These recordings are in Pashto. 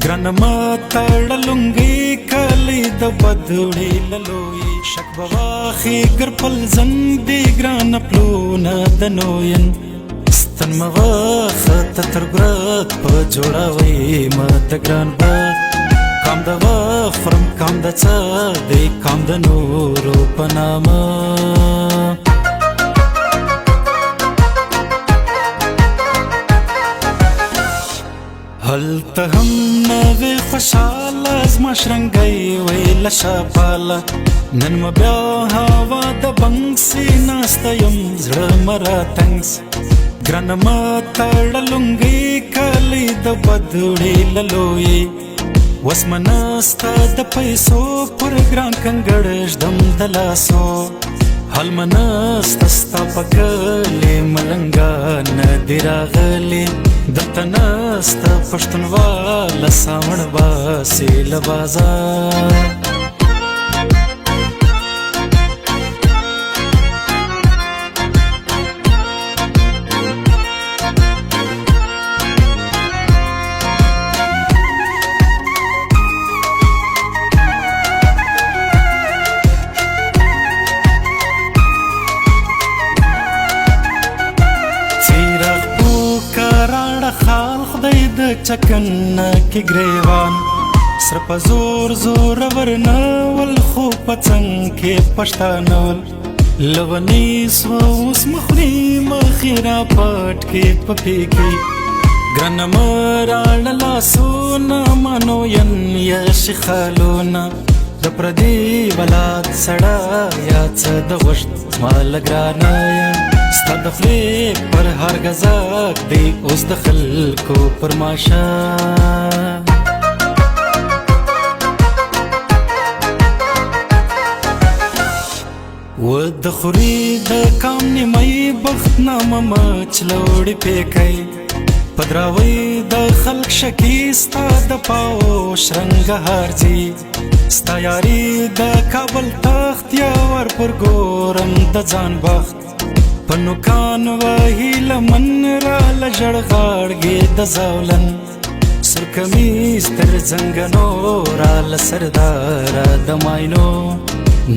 ګرانما تړلونګي کلی د بدوړي للوي شک بواخي ګرپل زندي ګران پلونه د نوین ستن مواخ تترګرات په جوړاوي مت ګران با کام د وفرم کام د څه دی کام د نورو پنامه هلته هم نوې خوشاله زما شرنګی ویل شاپاله نن مې بیا هوا د بنګسي ناسته یم زړه مې راتنګ سي ګرانه مه تړلونګي کلی د بدوړي للوی وس مې نسته د پیسو پر ګران کنګړ ږدم د لاسو حل مې نسته ستا په کلي ملنګان دي راغلي دلته نسته پښتونواله ساوڼ باسي له بازار خال خدای د چکن کې گریوان سر په زور زور ورنه ول خو پڅنګ کې پښتانول لونی سو اوس مخري مخیرا پټ کې پپی کې ګران مرال لاسو نه مانو ين یا شخالونا د پردي ولات سړا یا څه د وشت مال ګرانه ستا د خولې پر هر غزاک دی اوس د خلکو پر ماشه و د خوري د کام نیمای بخت نامه مچلوړې پیکای پدراوی د خلق شکی ستا د پاو شرنګ هارځي ستا یاري د کابل تخت یا ور پر ګورم د ځان بخت پنو کان وهی لمن را لجړ غاړګي د زولن سر کمیز تر زنګنو را لسردار د ماینو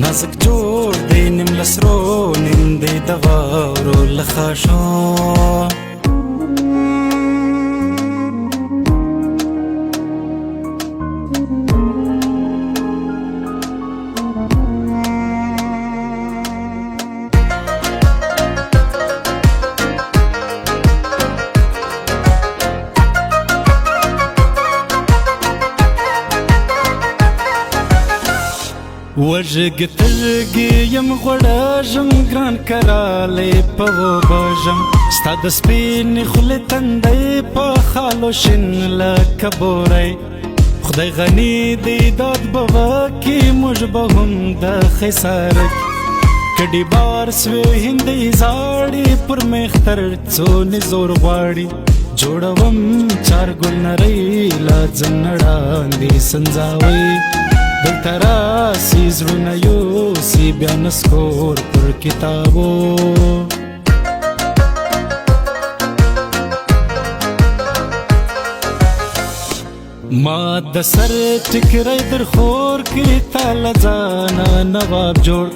نازک جوړ دی نیم لسرو نیم دی د واورو لخاشو وژګ ترګي یم غوړاژم ګران کراله په وبژم ستا د سپین خله تندې په خالو شین لکه بورای خدای غني دی داد بوا کی موږ به هم د خسارک کډي بار سوي هندي زاړي پر مختر څو نزور غواړي جوړوم چار ګل نری لا ځنړاندي سنځاوي دلته راسي زړونه یوسي بیا نسکور پر کتابو ما د سر ټکری در خور کې تاله ځانا نواب جوړ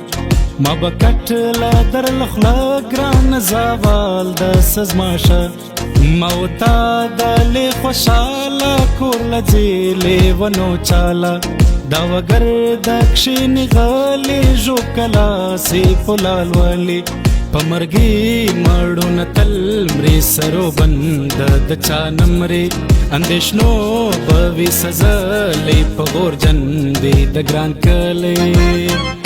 ما بکټ لا در لخلا ګران زوال د سزماشه ما وتا د له خوشاله کور لځلې ونو چاله دا وگر د کښین غالي جو کلا سي پلال ولي پمرګي مړو نتل مري سرو بند د چا نمري اندیشنو بوي سزلې په ور جن دي د ګران کله